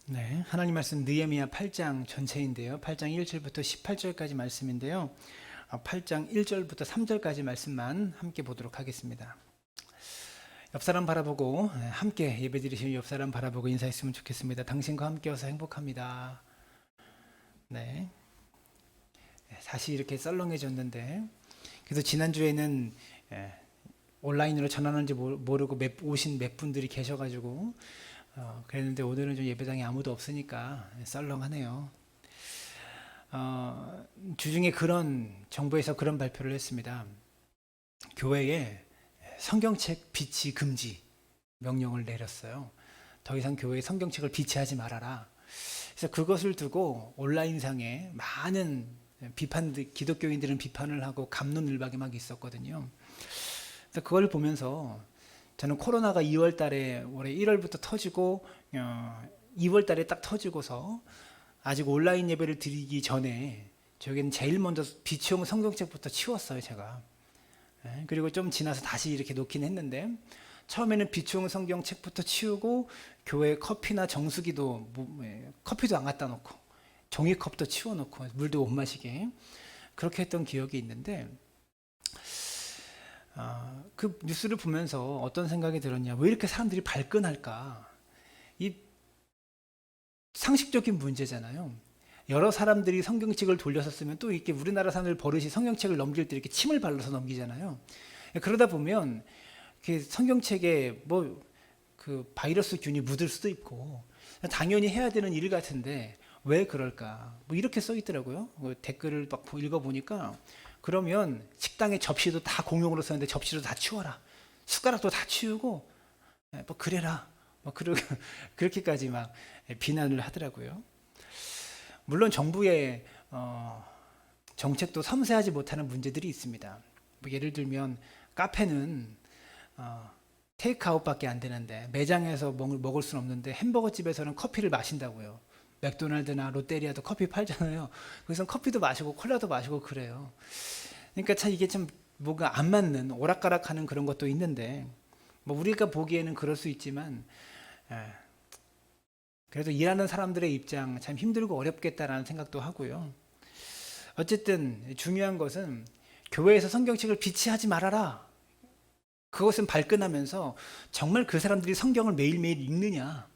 네, 하나님 말씀 느헤미야 8장 전체인데요. 8장 1절부터 18절까지 말씀인데요. 8장 1절부터 3절까지 말씀만 함께 보도록 하겠습니다. 옆 사람 바라보고 함께 예배드리시는 옆 사람 바라보고 인사했으면 좋겠습니다. 당신과 함께여서 행복합니다. 네, 다시 이렇게 썰렁해졌는데 그래서 지난주에는 온라인으로 전하는지 모르고 오신 몇 분들이 계셔가지고 그랬는데 오늘은 좀 예배당에 아무도 없으니까 썰렁하네요. 주중에 그런 정부에서 그런 발표를 했습니다. 교회에 성경책 비치 금지 명령을 내렸어요. 더 이상 교회에 성경책을 비치하지 말아라. 그래서 그것을 두고 온라인상에 많은 기독교인들은 비판을 하고 갑론을박이 막 있었거든요. 그래서 그걸 보면서 저는 코로나가 2월 달에 올해 1월부터 터지고 2월 달에 딱 터지고서 아직 온라인 예배를 드리기 전에 저기는 제일 먼저 비치용 성경책부터 치웠어요, 제가. 그리고 좀 지나서 다시 이렇게 놓긴 했는데 처음에는 비치용 성경책부터 치우고 교회 커피나 정수기도 커피도 안 갖다 놓고 종이컵도 치워놓고 물도 못 마시게 그렇게 했던 기억이 있는데 그 뉴스를 보면서 어떤 생각이 들었냐, 왜 이렇게 사람들이 발끈할까. 이 상식적인 문제잖아요. 여러 사람들이 성경책을 돌려서 쓰면 또 이렇게 우리나라 사람들 버릇이 성경책을 넘길 때 이렇게 침을 발라서 넘기잖아요. 그러다 보면 성경책에 그 바이러스 균이 묻을 수도 있고 당연히 해야 되는 일 같은데 왜 그럴까? 이렇게 써 있더라고요. 댓글을 막 읽어보니까 그러면 식당에 접시도 다 공용으로 썼는데 접시도 다 치워라. 숟가락도 다 치우고 그래라. 그렇게까지 막 비난을 하더라고요. 물론 정부의 정책도 섬세하지 못하는 문제들이 있습니다. 예를 들면 카페는 테이크아웃밖에 안 되는데 매장에서 먹을 수는 없는데 햄버거 집에서는 커피를 마신다고요. 맥도날드나 롯데리아도 커피 팔잖아요. 거기서 커피도 마시고 콜라도 마시고 그래요. 그러니까 참 이게 좀 뭔가 안 맞는 오락가락하는 그런 것도 있는데 우리가 보기에는 그럴 수 있지만 그래도 일하는 사람들의 입장 참 힘들고 어렵겠다라는 생각도 하고요. 어쨌든 중요한 것은 교회에서 성경책을 비치하지 말아라. 그것은 발끈하면서 정말 그 사람들이 성경을 매일매일 읽느냐,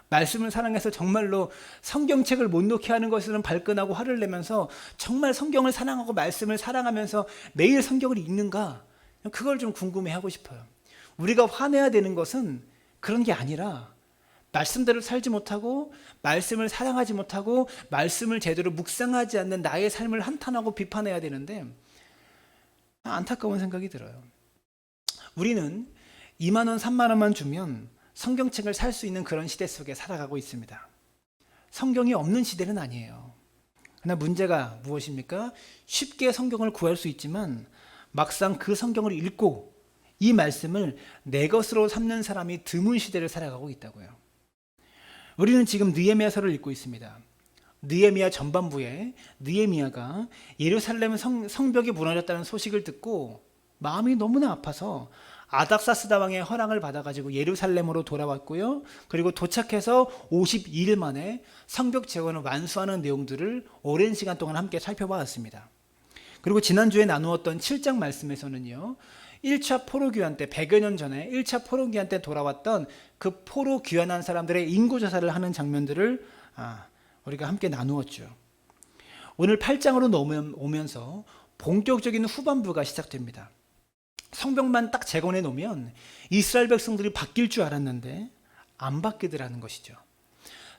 말씀을 사랑해서 정말로 성경책을 못 놓게 하는 것은 발끈하고 화를 내면서 정말 성경을 사랑하고 말씀을 사랑하면서 매일 성경을 읽는가, 그걸 좀 궁금해하고 싶어요. 우리가 화내야 되는 것은 그런 게 아니라 말씀대로 살지 못하고 말씀을 사랑하지 못하고 말씀을 제대로 묵상하지 않는 나의 삶을 한탄하고 비판해야 되는데 안타까운 생각이 들어요. 우리는 2만 원, 3만 원만 주면 성경책을 살 수 있는 그런 시대 속에 살아가고 있습니다. 성경이 없는 시대는 아니에요. 그러나 문제가 무엇입니까? 쉽게 성경을 구할 수 있지만 막상 그 성경을 읽고 이 말씀을 내 것으로 삼는 사람이 드문 시대를 살아가고 있다고요. 우리는 지금 느헤미야서를 읽고 있습니다. 느헤미야 전반부에 느헤미야가 예루살렘 성벽이 무너졌다는 소식을 듣고 마음이 너무나 아파서 아닥사스다 왕의 허락을 받아가지고 예루살렘으로 돌아왔고요. 그리고 도착해서 52일 만에 성벽 재건을 완수하는 내용들을 오랜 시간 동안 함께 살펴보았습니다. 그리고 지난주에 나누었던 7장 말씀에서는요, 1차 포로 귀환 때 100여 년 전에 1차 포로 귀환 때 돌아왔던 그 포로 귀환한 사람들의 인구조사를 하는 장면들을 우리가 함께 나누었죠. 오늘 8장으로 넘어오면서 본격적인 후반부가 시작됩니다. 성벽만 딱 재건해 놓으면 이스라엘 백성들이 바뀔 줄 알았는데 안 바뀌더라는 것이죠.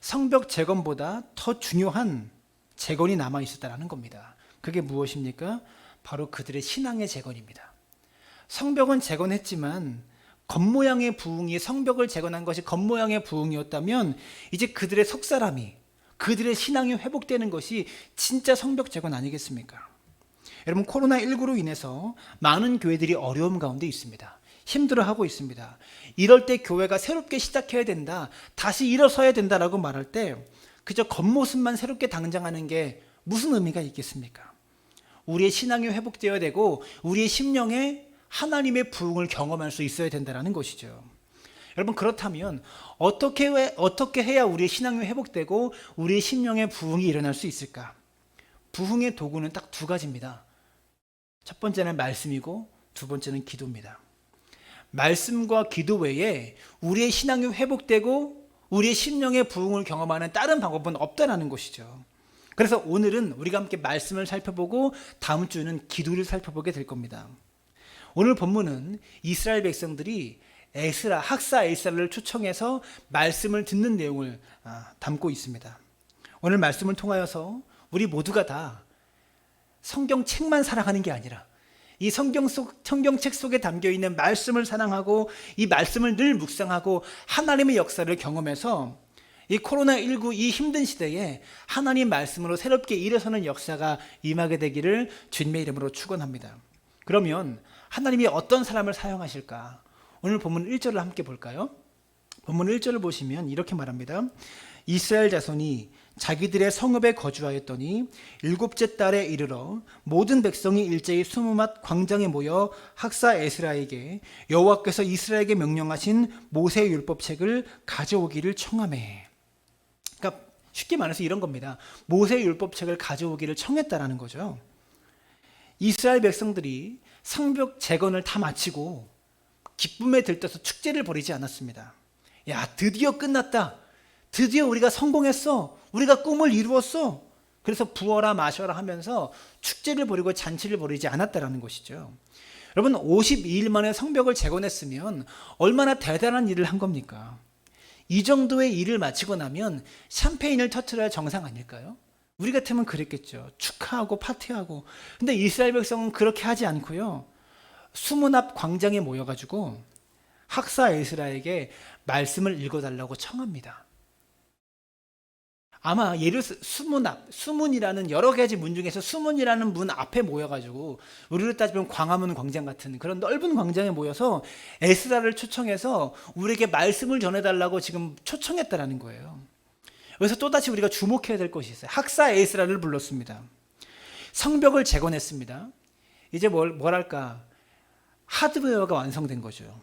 성벽 재건보다 더 중요한 재건이 남아 있었다는 겁니다. 그게 무엇입니까? 바로 그들의 신앙의 재건입니다. 성벽은 재건했지만 겉모양의 부흥이, 성벽을 재건한 것이 겉모양의 부흥이었다면 이제 그들의 속사람이, 그들의 신앙이 회복되는 것이 진짜 성벽 재건 아니겠습니까? 여러분, 코로나19로 인해서 많은 교회들이 어려움 가운데 있습니다. 힘들어하고 있습니다. 이럴 때 교회가 새롭게 시작해야 된다, 다시 일어서야 된다라고 말할 때 그저 겉모습만 새롭게 당장하는 게 무슨 의미가 있겠습니까? 우리의 신앙이 회복되어야 되고 우리의 심령에 하나님의 부흥을 경험할 수 있어야 된다는 것이죠. 여러분, 그렇다면 어떻게 해야 우리의 신앙이 회복되고 우리의 심령의 부흥이 일어날 수 있을까? 부흥의 도구는 딱 두 가지입니다. 첫 번째는 말씀이고 두 번째는 기도입니다. 말씀과 기도 외에 우리의 신앙이 회복되고 우리의 심령의 부흥을 경험하는 다른 방법은 없다는 것이죠. 그래서 오늘은 우리가 함께 말씀을 살펴보고 다음 주는 기도를 살펴보게 될 겁니다. 오늘 본문은 이스라엘 백성들이 학사 에스라를 초청해서 말씀을 듣는 내용을 담고 있습니다. 오늘 말씀을 통하여서 우리 모두가 다 성경책만 사랑하는 게 아니라 이 성경책 속에 담겨있는 말씀을 사랑하고 이 말씀을 늘 묵상하고 하나님의 역사를 경험해서 이 코로나19 이 힘든 시대에 하나님 말씀으로 새롭게 일어서는 역사가 임하게 되기를 주님의 이름으로 축원합니다. 그러면 하나님이 어떤 사람을 사용하실까? 오늘 본문 1절을 함께 볼까요? 본문 1절을 보시면 이렇게 말합니다. 이스라엘 자손이 자기들의 성읍에 거주하였더니 일곱째 달에 이르러 모든 백성이 일제히 수므맛 광장에 모여 학사 에스라에게 여호와께서 이스라엘에게 명령하신 모세의 율법책을 가져오기를 청하매. 그러니까 쉽게 말해서 이런 겁니다. 모세의 율법책을 가져오기를 청했다라는 거죠. 이스라엘 백성들이 성벽 재건을 다 마치고 기쁨에 들떠서 축제를 벌이지 않았습니다. 야, 드디어 끝났다. 드디어 우리가 성공했어. 우리가 꿈을 이루었어. 그래서 부어라 마셔라 하면서 축제를 벌이고 잔치를 벌이지 않았다라는 것이죠. 여러분, 52일 만에 성벽을 재건했으면 얼마나 대단한 일을 한 겁니까? 이 정도의 일을 마치고 나면 샴페인을 터트려야 정상 아닐까요? 우리 같으면 그랬겠죠. 축하하고 파티하고. 근데 이스라엘 백성은 그렇게 하지 않고요. 수문 앞 광장에 모여가지고 학사 에스라에게 말씀을 읽어달라고 청합니다. 아마 수문이라는 여러 가지 문 중에서 수문이라는 문 앞에 모여가지고 우리로 따지면 광화문 광장 같은 그런 넓은 광장에 모여서 에스라를 초청해서 우리에게 말씀을 전해달라고 지금 초청했다라는 거예요. 여기서 또다시 우리가 주목해야 될 것이 있어요. 학사 에스라를 불렀습니다. 성벽을 재건했습니다. 이제 뭐랄까, 하드웨어가 완성된 거죠.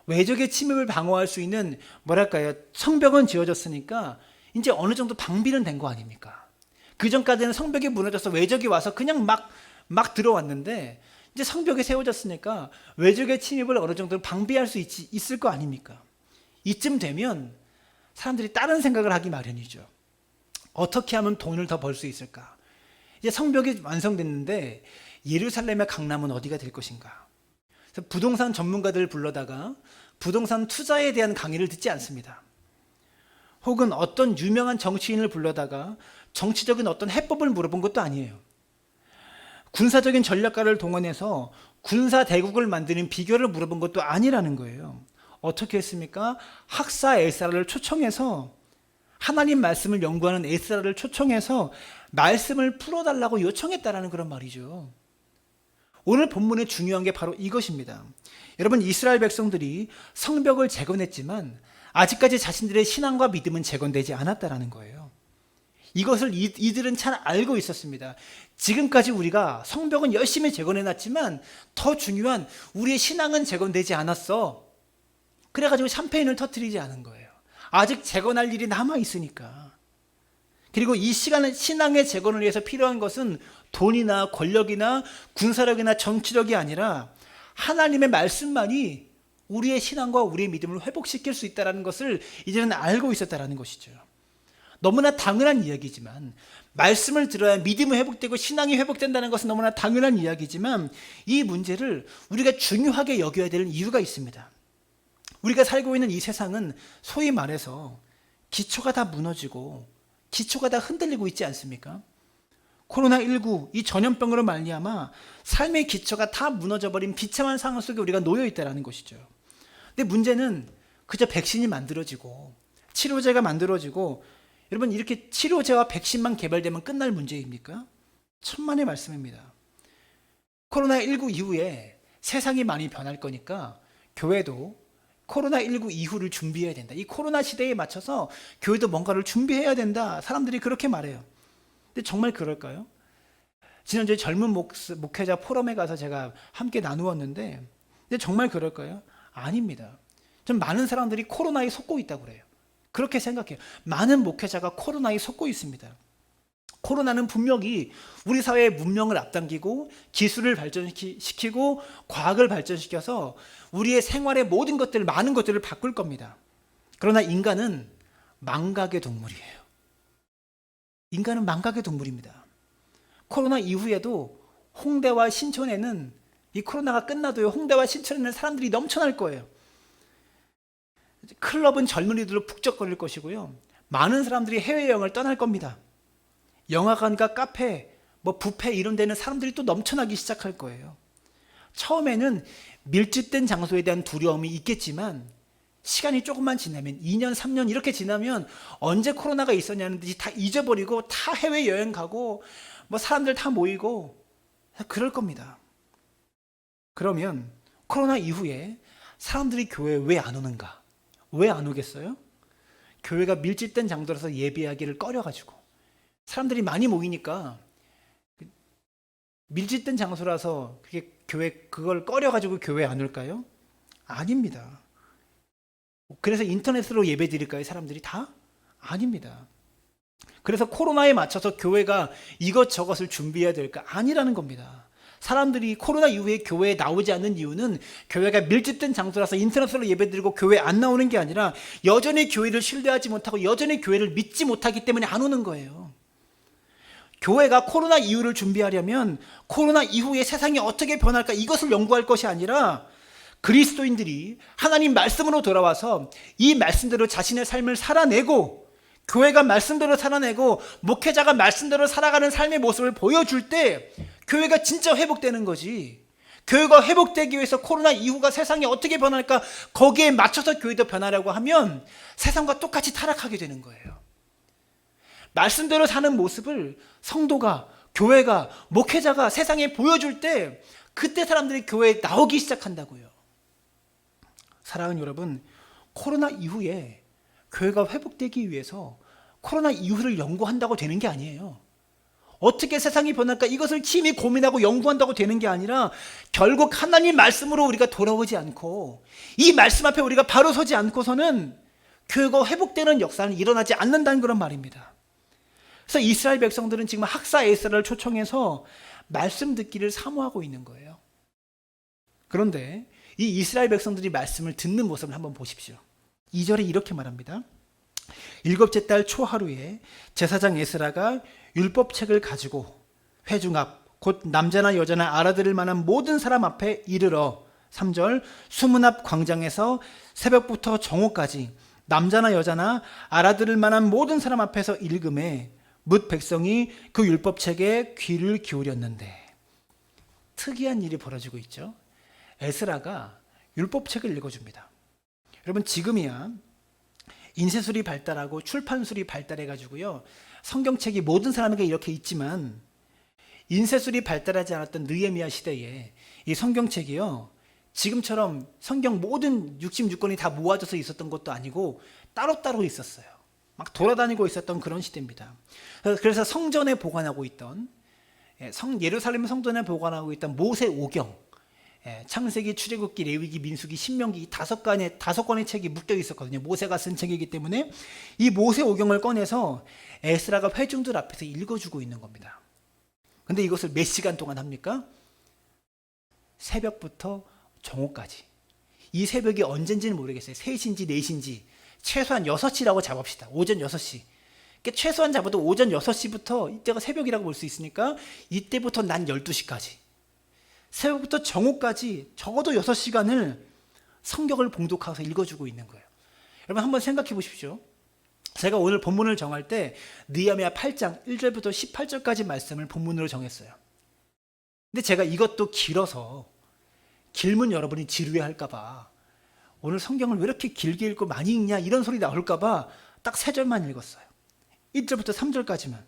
외적의 침입을 방어할 수 있는 뭐랄까요, 성벽은 지어졌으니까 이제 어느 정도 방비는 된 거 아닙니까? 그 전까지는 성벽이 무너져서 외적이 와서 그냥 막 들어왔는데 이제 성벽이 세워졌으니까 외적의 침입을 어느 정도 방비할 수 있을 거 아닙니까? 이쯤 되면 사람들이 다른 생각을 하기 마련이죠. 어떻게 하면 돈을 더 벌 수 있을까? 이제 성벽이 완성됐는데 예루살렘의 강남은 어디가 될 것인가? 그래서 부동산 전문가들을 불러다가 부동산 투자에 대한 강의를 듣지 않습니다. 혹은 어떤 유명한 정치인을 불러다가 정치적인 어떤 해법을 물어본 것도 아니에요. 군사적인 전략가를 동원해서 군사 대국을 만드는 비결을 물어본 것도 아니라는 거예요. 어떻게 했습니까? 학사 에스라를 초청해서 하나님 말씀을 연구하는 에스라를 초청해서 말씀을 풀어달라고 요청했다라는 그런 말이죠. 오늘 본문의 중요한 게 바로 이것입니다. 여러분, 이스라엘 백성들이 성벽을 재건했지만 아직까지 자신들의 신앙과 믿음은 재건되지 않았다라는 거예요. 이것을 이들은 잘 알고 있었습니다. 지금까지 우리가 성벽은 열심히 재건해놨지만 더 중요한 우리의 신앙은 재건되지 않았어. 그래가지고 샴페인을 터뜨리지 않은 거예요. 아직 재건할 일이 남아있으니까. 그리고 이 시간은 신앙의 재건을 위해서 필요한 것은 돈이나 권력이나 군사력이나 정치력이 아니라 하나님의 말씀만이 우리의 신앙과 우리의 믿음을 회복시킬 수 있다는 것을 이제는 알고 있었다는 것이죠. 너무나 당연한 이야기지만, 말씀을 들어야 믿음이 회복되고 신앙이 회복된다는 것은 너무나 당연한 이야기지만, 이 문제를 우리가 중요하게 여겨야 되는 이유가 있습니다. 우리가 살고 있는 이 세상은 소위 말해서 기초가 다 무너지고 기초가 다 흔들리고 있지 않습니까? 코로나19 이 전염병으로 말미암아 삶의 기초가 다 무너져버린 비참한 상황 속에 우리가 놓여 있다는 것이죠. 근데 문제는 그저 백신이 만들어지고 치료제가 만들어지고, 여러분, 이렇게 치료제와 백신만 개발되면 끝날 문제입니까? 천만의 말씀입니다. 코로나19 이후에 세상이 많이 변할 거니까 교회도 코로나19 이후를 준비해야 된다. 이 코로나 시대에 맞춰서 교회도 뭔가를 준비해야 된다. 사람들이 그렇게 말해요. 근데 정말 그럴까요? 지난주에 젊은 목회자 포럼에 가서 제가 함께 나누었는데, 근데 정말 그럴까요? 아닙니다. 좀 많은 사람들이 코로나에 속고 있다고 그래요. 그렇게 생각해요. 많은 목회자가 코로나에 속고 있습니다. 코로나는 분명히 우리 사회의 문명을 앞당기고 기술을 발전시키고 과학을 발전시켜서 우리의 생활의 모든 것들, 많은 것들을 바꿀 겁니다. 그러나 인간은 망각의 동물이에요. 인간은 망각의 동물입니다. 코로나 이후에도 홍대와 신촌에는, 이 코로나가 끝나도요, 홍대와 신촌에는 사람들이 넘쳐날 거예요. 클럽은 젊은이들로 북적거릴 것이고요. 많은 사람들이 해외여행을 떠날 겁니다. 영화관과 카페, 뷔페 이런 데는 사람들이 또 넘쳐나기 시작할 거예요. 처음에는 밀집된 장소에 대한 두려움이 있겠지만 시간이 조금만 지나면 2년, 3년 이렇게 지나면 언제 코로나가 있었냐는 듯이 다 잊어버리고 다 해외여행 가고 사람들 다 모이고 그럴 겁니다. 그러면 코로나 이후에 사람들이 교회에 왜 안 오는가? 왜 안 오겠어요? 교회가 밀집된 장소라서 예배하기를 꺼려가지고 사람들이 많이 모이니까 밀집된 장소라서 그게 교회 그걸 꺼려가지고 교회에 안 올까요? 아닙니다. 그래서 인터넷으로 예배 드릴까요? 사람들이 다? 아닙니다. 그래서 코로나에 맞춰서 교회가 이것저것을 준비해야 될까? 아니라는 겁니다. 사람들이 코로나 이후에 교회에 나오지 않는 이유는 교회가 밀집된 장소라서 인터넷으로 예배드리고 교회에 안 나오는 게 아니라 여전히 교회를 신뢰하지 못하고 여전히 교회를 믿지 못하기 때문에 안 오는 거예요. 교회가 코로나 이후를 준비하려면 코로나 이후에 세상이 어떻게 변할까 이것을 연구할 것이 아니라 그리스도인들이 하나님 말씀으로 돌아와서 이 말씀대로 자신의 삶을 살아내고 교회가 말씀대로 살아내고 목회자가 말씀대로 살아가는 삶의 모습을 보여줄 때 교회가 진짜 회복되는 거지. 교회가 회복되기 위해서 코로나 이후가 세상이 어떻게 변할까 거기에 맞춰서 교회도 변하려고 하면 세상과 똑같이 타락하게 되는 거예요. 말씀대로 사는 모습을 성도가, 교회가, 목회자가 세상에 보여줄 때 그때 사람들이 교회에 나오기 시작한다고요. 사랑하는 여러분, 코로나 이후에 교회가 회복되기 위해서 코로나 이후를 연구한다고 되는 게 아니에요. 어떻게 세상이 변할까 이것을 심히 고민하고 연구한다고 되는 게 아니라 결국 하나님 말씀으로 우리가 돌아오지 않고 이 말씀 앞에 우리가 바로 서지 않고서는 교회가 회복되는 역사는 일어나지 않는다는 그런 말입니다. 그래서 이스라엘 백성들은 지금 학사 에스라를 초청해서 말씀 듣기를 사모하고 있는 거예요. 그런데 이 이스라엘 백성들이 말씀을 듣는 모습을 한번 보십시오. 2절에 이렇게 말합니다. 일곱째 달 초하루에 제사장 에스라가 율법책을 가지고 회중 앞 곧 남자나 여자나 알아들을 만한 모든 사람 앞에 이르러 3절 수문 앞 광장에서 새벽부터 정오까지 남자나 여자나 알아들을 만한 모든 사람 앞에서 읽음에 뭇 백성이 그 율법책에 귀를 기울였는데 특이한 일이 벌어지고 있죠. 에스라가 율법책을 읽어줍니다. 여러분 지금이야 인쇄술이 발달하고 출판술이 발달해가지고요 성경책이 모든 사람에게 이렇게 있지만 인쇄술이 발달하지 않았던 느헤미야 시대에 이 성경책이요 지금처럼 성경 모든 66권이 다 모아져서 있었던 것도 아니고 따로따로 있었어요. 막 돌아다니고 있었던 그런 시대입니다. 그래서 성전에 보관하고 있던 예루살렘 성전에 보관하고 있던 모세 오경, 창세기, 출애굽기, 레위기, 민수기, 신명기 이 다섯 권의 책이 묶여 있었거든요. 모세가 쓴 책이기 때문에 이 모세 오경을 꺼내서 에스라가 회중들 앞에서 읽어주고 있는 겁니다. 근데 이것을 몇 시간 동안 합니까? 새벽부터 정오까지. 이 새벽이 언젠지는 모르겠어요. 3시인지 4시인지 최소한 6시라고 잡읍시다. 오전 6시. 그러니까 최소한 잡아도 오전 6시부터 이때가 새벽이라고 볼 수 있으니까 이때부터 난 12시까지. 새벽부터 정오까지 적어도 6시간을 성경을 봉독하면서 읽어주고 있는 거예요. 여러분 한번 생각해 보십시오. 제가 오늘 본문을 정할 때 느헤미야 8장 1절부터 18절까지 말씀을 본문으로 정했어요. 근데 제가 이것도 길어서 길면 여러분이 지루해할까 봐 오늘 성경을 왜 이렇게 길게 읽고 많이 읽냐 이런 소리 나올까 봐 딱 3절만 읽었어요. 1절부터 3절까지만.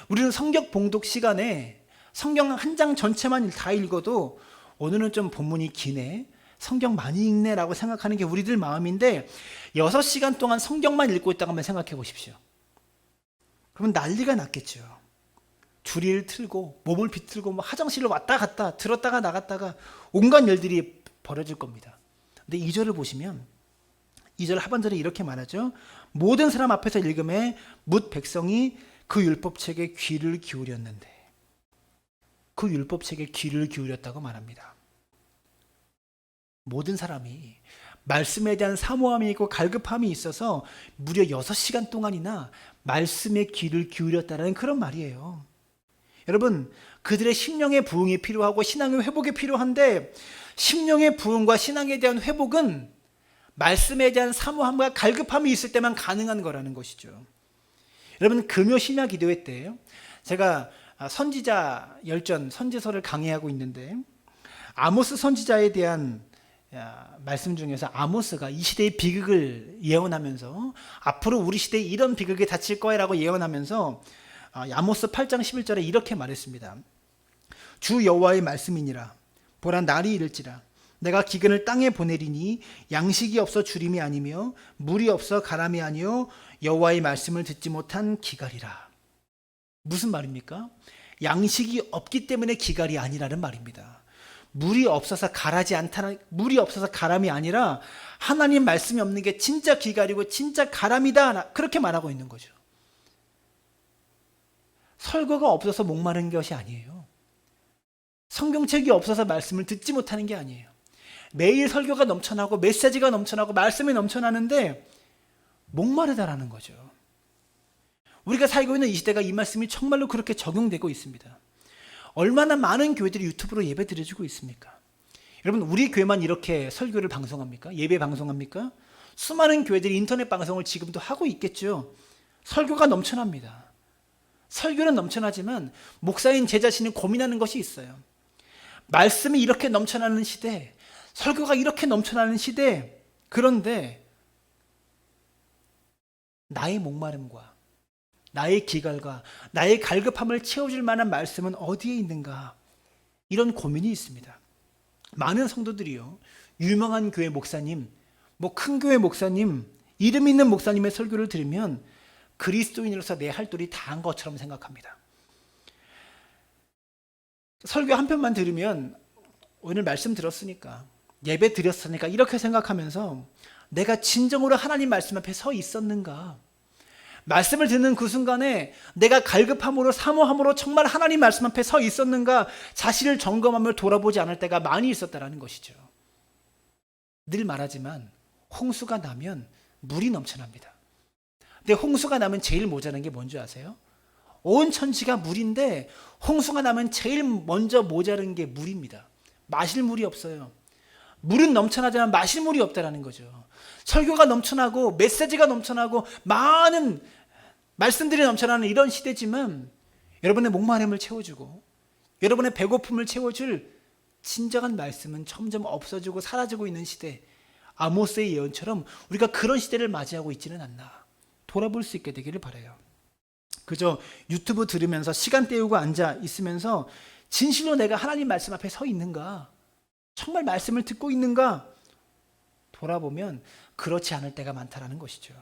우리는 성경 봉독 시간에 성경 한 장 전체만 다 읽어도 오늘은 좀 본문이 기네, 성경 많이 읽네 라고 생각하는 게 우리들 마음인데 6시간 동안 성경만 읽고 있다고 한번 생각해 보십시오. 그러면 난리가 났겠죠. 주리를 틀고 몸을 비틀고 화장실로 왔다 갔다 들었다가 나갔다가 온갖 일들이 벌어질 겁니다. 근데 2절을 보시면 2절 하반절에 이렇게 말하죠. 모든 사람 앞에서 읽음에 뭇 백성이 그 율법책에 귀를 기울였는데, 그 율법책에 귀를 기울였다고 말합니다. 모든 사람이 말씀에 대한 사모함이 있고 갈급함이 있어서 무려 6시간 동안이나 말씀에 귀를 기울였다는 그런 말이에요. 여러분, 그들의 심령의 부흥이 필요하고 신앙의 회복이 필요한데, 심령의 부흥과 신앙에 대한 회복은 말씀에 대한 사모함과 갈급함이 있을 때만 가능한 거라는 것이죠. 여러분, 금요 심야 기도회 때 제가 선지자 열전 선지서를 강의하고 있는데, 아모스 선지자에 대한 말씀 중에서 아모스가 이 시대의 비극을 예언하면서 앞으로 우리 시대에 이런 비극이 닥칠 거야라고 예언하면서 아모스 8장 11절에 이렇게 말했습니다. 주 여호와의 말씀이니라. 보라, 날이 이를지라. 내가 기근을 땅에 보내리니 양식이 없어 주림이 아니며 물이 없어 가람이 아니요 여호와의 말씀을 듣지 못한 기갈이라. 무슨 말입니까? 양식이 없기 때문에 기갈이 아니라는 말입니다. 물이 없어서 가라지 않다는, 물이 없어서 가람이 아니라 하나님 말씀이 없는 게 진짜 기갈이고 진짜 가람이다, 그렇게 말하고 있는 거죠. 설교가 없어서 목마른 것이 아니에요. 성경책이 없어서 말씀을 듣지 못하는 게 아니에요. 매일 설교가 넘쳐나고 메시지가 넘쳐나고 말씀이 넘쳐나는데 목마르다라는 거죠. 우리가 살고 있는 이 시대가 이 말씀이 정말로 그렇게 적용되고 있습니다. 얼마나 많은 교회들이 유튜브로 예배 드려주고 있습니까? 여러분, 우리 교회만 이렇게 설교를 방송합니까? 예배 방송합니까? 수많은 교회들이 인터넷 방송을 지금도 하고 있겠죠. 설교가 넘쳐납니다. 설교는 넘쳐나지만 목사인 제 자신이 고민하는 것이 있어요. 말씀이 이렇게 넘쳐나는 시대, 설교가 이렇게 넘쳐나는 시대, 그런데 나의 목마름과 나의 기갈과 나의 갈급함을 채워줄 만한 말씀은 어디에 있는가? 이런 고민이 있습니다. 많은 성도들이요, 유명한 교회 목사님, 큰 교회 목사님, 이름 있는 목사님의 설교를 들으면 그리스도인으로서 내 할 도리 다 한 것처럼 생각합니다. 설교 한 편만 들으면 오늘 말씀 들었으니까, 예배 드렸으니까 이렇게 생각하면서 내가 진정으로 하나님 말씀 앞에 서 있었는가? 말씀을 듣는 그 순간에 내가 갈급함으로 사모함으로 정말 하나님 말씀 앞에 서 있었는가, 자신을 점검하며 돌아보지 않을 때가 많이 있었다라는 것이죠. 늘 말하지만 홍수가 나면 물이 넘쳐납니다. 근데 홍수가 나면 제일 모자란 게 뭔지 아세요? 온 천지가 물인데 홍수가 나면 제일 먼저 모자란 게 물입니다. 마실 물이 없어요. 물은 넘쳐나지만 마실 물이 없다라는 거죠. 설교가 넘쳐나고 메시지가 넘쳐나고 많은 말씀들이 넘쳐나는 이런 시대지만, 여러분의 목마름을 채워주고 여러분의 배고픔을 채워줄 진정한 말씀은 점점 없어지고 사라지고 있는 시대, 아모스의 예언처럼 우리가 그런 시대를 맞이하고 있지는 않나 돌아볼 수 있게 되기를 바라요. 그저 유튜브 들으면서 시간 때우고 앉아 있으면서 진실로 내가 하나님 말씀 앞에 서 있는가, 정말 말씀을 듣고 있는가 돌아보면 그렇지 않을 때가 많다라는 것이죠.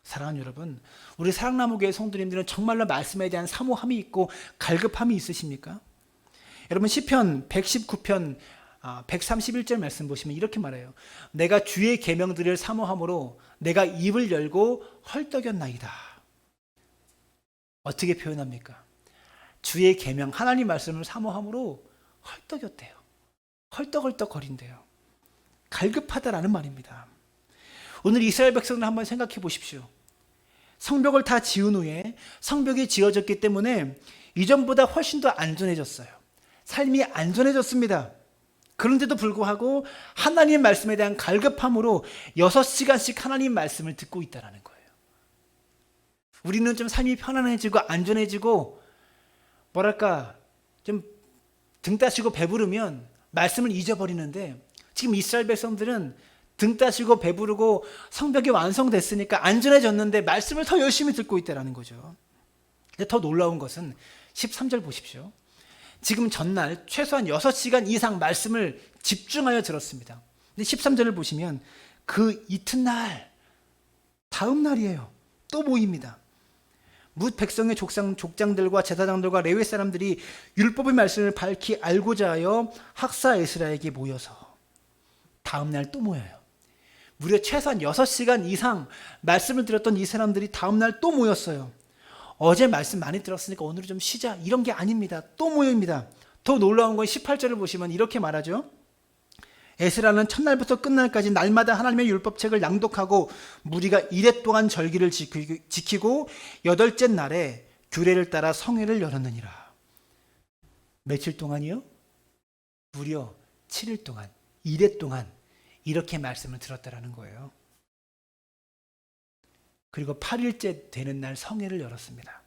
사랑하는 여러분, 우리 사랑나무교회 성도님들은 정말로 말씀에 대한 사모함이 있고 갈급함이 있으십니까? 여러분, 시편 119편 131절 말씀 보시면 이렇게 말해요. 내가 주의 계명들을 사모함으로 내가 입을 열고 헐떡였나이다. 어떻게 표현합니까? 주의 계명, 하나님 말씀을 사모함으로 헐떡였대요. 헐떡헐떡 거린대요. 갈급하다라는 말입니다. 오늘 이스라엘 백성들 한번 생각해 보십시오. 성벽을 다 지은 후에, 성벽이 지어졌기 때문에 이전보다 훨씬 더 안전해졌어요. 삶이 안전해졌습니다. 그런데도 불구하고 하나님 말씀에 대한 갈급함으로 6시간씩 하나님 말씀을 듣고 있다는 거예요. 우리는 좀 삶이 편안해지고 안전해지고 좀 등 따시고 배부르면 말씀을 잊어버리는데, 지금 이스라엘 백성들은 등 따시고 배부르고 성벽이 완성됐으니까 안전해졌는데 말씀을 더 열심히 듣고 있다는 거죠. 근데 더 놀라운 것은 13절 보십시오. 지금 전날 최소한 6시간 이상 말씀을 집중하여 들었습니다. 근데 13절을 보시면 그 이튿날, 다음 날이에요. 또 모입니다. 뭇 백성의 족장들과 제사장들과 레위 사람들이 율법의 말씀을 밝히 알고자 하여 학사 에스라에게 모여서, 다음 날 또 모여요. 무려 최소한 6시간 이상 말씀을 들었던 이 사람들이 다음날 또 모였어요. 어제 말씀 많이 들었으니까 오늘은 좀 쉬자, 이런 게 아닙니다. 또 모입니다. 더 놀라운 건 18절을 보시면 이렇게 말하죠. 에스라는 첫날부터 끝날까지 날마다 하나님의 율법책을 낭독하고 무리가 이레 동안 절기를 지키고 8째 날에 규례를 따라 성회를 열었느니라. 며칠 동안이요? 무려 7일 동안, 이레 동안 이렇게 말씀을 들었다라는 거예요. 그리고 8일째 되는 날 성회를 열었습니다.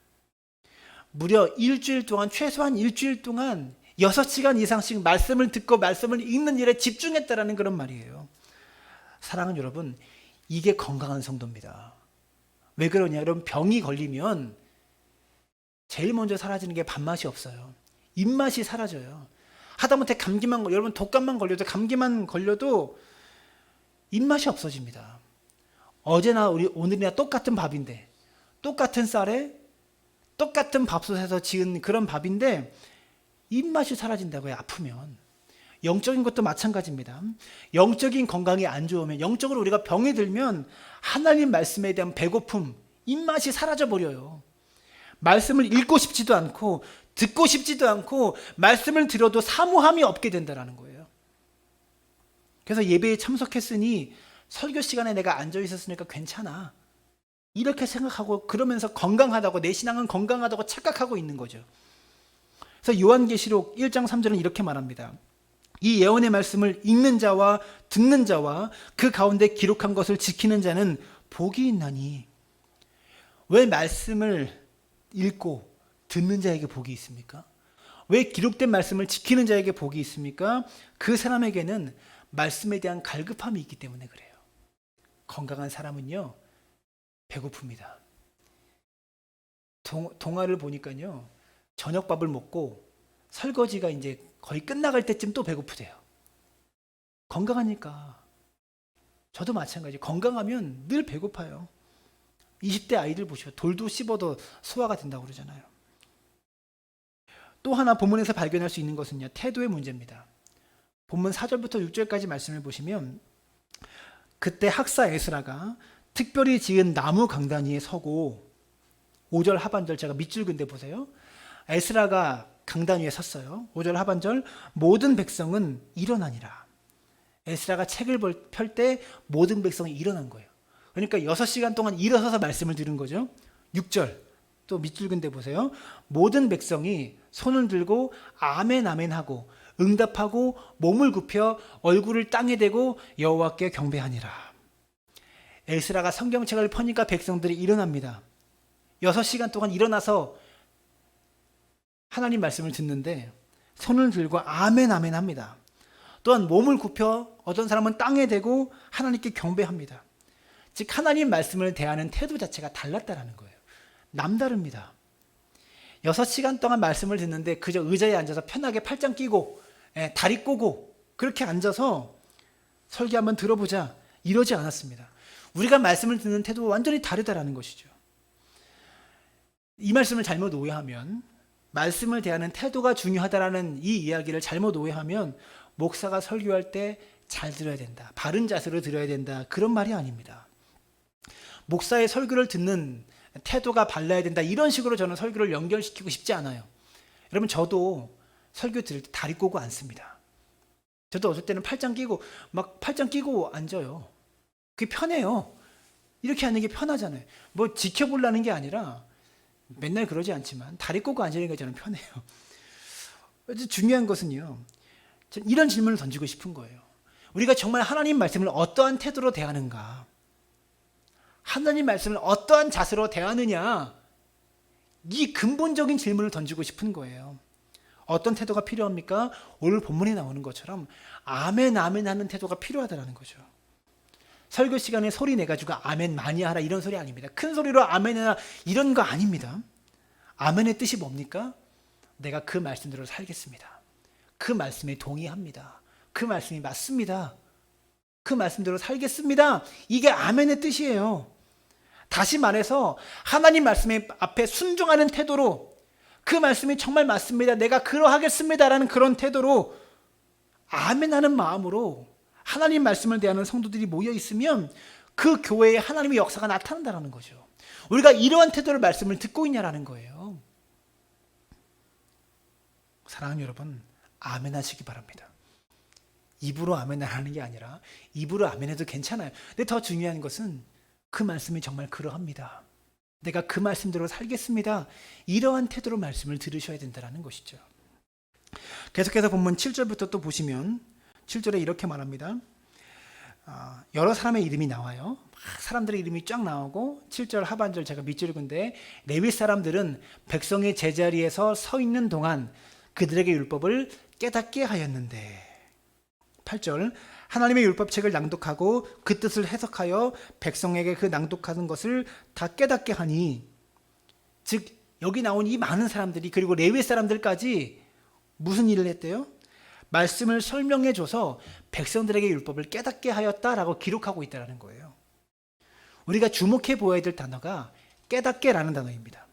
무려 일주일 동안, 최소한 일주일 동안 6시간 이상씩 말씀을 듣고 말씀을 읽는 일에 집중했다라는 그런 말이에요. 사랑하는 여러분, 이게 건강한 성도입니다. 왜 그러냐? 여러분, 병이 걸리면 제일 먼저 사라지는 게 밥맛이 없어요. 입맛이 사라져요. 하다못해 감기만 여러분 독감만 걸려도, 감기만 걸려도 입맛이 없어집니다. 어제나 오늘이나 똑같은 밥인데, 똑같은 쌀에 똑같은 밥솥에서 지은 그런 밥인데 입맛이 사라진다고요. 아프면. 영적인 것도 마찬가지입니다. 영적인 건강이 안 좋으면, 영적으로 우리가 병이 들면 하나님 말씀에 대한 배고픔, 입맛이 사라져 버려요. 말씀을 읽고 싶지도 않고 듣고 싶지도 않고 말씀을 들어도 사모함이 없게 된다는 거예요. 그래서 예배에 참석했으니 설교 시간에 내가 앉아 있었으니까 괜찮아, 이렇게 생각하고, 그러면서 건강하다고, 내 신앙은 건강하다고 착각하고 있는 거죠. 그래서 요한계시록 1장 3절은 이렇게 말합니다. 이 예언의 말씀을 읽는 자와 듣는 자와 그 가운데 기록한 것을 지키는 자는 복이 있나니. 왜 말씀을 읽고 듣는 자에게 복이 있습니까? 왜 기록된 말씀을 지키는 자에게 복이 있습니까? 그 사람에게는 말씀에 대한 갈급함이 있기 때문에 그래요. 건강한 사람은요, 배고픕니다. 동화를 보니까요, 저녁밥을 먹고 설거지가 이제 거의 끝나갈 때쯤 또 배고프대요. 건강하니까. 저도 마찬가지. 건강하면 늘 배고파요. 20대 아이들 보시오. 돌도 씹어도 소화가 된다고 그러잖아요. 또 하나 본문에서 발견할 수 있는 것은요, 태도의 문제입니다. 본문 4절부터 6절까지 말씀을 보시면, 그때 학사 에스라가 특별히 지은 나무 강단 위에 서고, 5절 하반절 제가 밑줄 근데 보세요. 에스라가 강단 위에 섰어요. 5절 하반절, 모든 백성은 일어나니라. 에스라가 책을 펼 때 모든 백성이 일어난 거예요. 그러니까 6시간 동안 일어서서 말씀을 들은 거죠. 6절 또 밑줄 근데 보세요. 모든 백성이 손을 들고 아멘 아멘 하고 응답하고 몸을 굽혀 얼굴을 땅에 대고 여호와께 경배하니라. 에스라가 성경책을 펴니까 백성들이 일어납니다. 6시간 동안 일어나서 하나님 말씀을 듣는데 손을 들고 아멘 아멘 합니다. 또한 몸을 굽혀 어떤 사람은 땅에 대고 하나님께 경배합니다. 즉 하나님 말씀을 대하는 태도 자체가 달랐다라는 거예요. 남다릅니다. 6시간 동안 말씀을 듣는데 그저 의자에 앉아서 편하게 팔짱 끼고 다리 꼬고 그렇게 앉아서 설교 한번 들어보자 이러지 않았습니다. 우리가 말씀을 듣는 태도가 완전히 다르다라는 것이죠. 이 말씀을 잘못 오해하면, 말씀을 대하는 태도가 중요하다라는 이 이야기를 잘못 오해하면 목사가 설교할 때 잘 들어야 된다, 바른 자세로 들어야 된다, 그런 말이 아닙니다. 목사의 설교를 듣는 태도가 발라야 된다, 이런 식으로 저는 설교를 연결시키고 싶지 않아요. 여러분, 저도 설교 들을 때 다리 꼬고 앉습니다. 저도 어떨 때는 팔짱 끼고 앉아요. 그게 편해요. 이렇게 하는 게 편하잖아요. 뭐 지켜보려는 게 아니라, 맨날 그러지 않지만 다리 꼬고 앉으는 게 저는 편해요. 중요한 것은요, 이런 질문을 던지고 싶은 거예요. 우리가 정말 하나님 말씀을 어떠한 태도로 대하는가, 하나님 말씀을 어떠한 자세로 대하느냐, 이 근본적인 질문을 던지고 싶은 거예요. 어떤 태도가 필요합니까? 오늘 본문에 나오는 것처럼 아멘 아멘 하는 태도가 필요하다는 거죠. 설교 시간에 소리 내가지고 아멘 많이 하라 이런 소리 아닙니다. 큰 소리로 아멘 해라 이런 거 아닙니다. 아멘의 뜻이 뭡니까? 내가 그 말씀대로 살겠습니다. 그 말씀에 동의합니다. 그 말씀이 맞습니다. 그 말씀대로 살겠습니다. 이게 아멘의 뜻이에요. 다시 말해서 하나님 말씀에 앞에 순종하는 태도로, 그 말씀이 정말 맞습니다, 내가 그러하겠습니다라는 그런 태도로, 아멘하는 마음으로 하나님 말씀을 대하는 성도들이 모여 있으면 그 교회에 하나님의 역사가 나타난다는 거죠. 우리가 이러한 태도로 말씀을 듣고 있냐라는 거예요. 사랑하는 여러분, 아멘 하시기 바랍니다. 입으로 아멘 하는 게 아니라 입으로 아멘 해도 괜찮아요. 근데 더 중요한 것은 그 말씀이 정말 그러합니다. 내가 그 말씀대로 살겠습니다. 이러한 태도로 말씀을 들으셔야 된다는 것이죠. 계속해서 본문 7절부터 또 보시면 7절에 이렇게 말합니다. 여러 사람의 이름이 나와요. 사람들의 이름이 쫙 나오고 7절 하반절 제가 밑줄 긋는데 레위 사람들은 백성의 제자리에서 서 있는 동안 그들에게 율법을 깨닫게 하였는데 8절 하나님의 율법책을 낭독하고 그 뜻을 해석하여 백성에게 그 낭독하는 것을 다 깨닫게 하니, 즉 여기 나온 이 많은 사람들이 그리고 레위 사람들까지 무슨 일을 했대요? 말씀을 설명해줘서 백성들에게 율법을 깨닫게 하였다라고 기록하고 있다는 거예요. 우리가 주목해 보아야 될 단어가 깨닫게라는 단어입니다.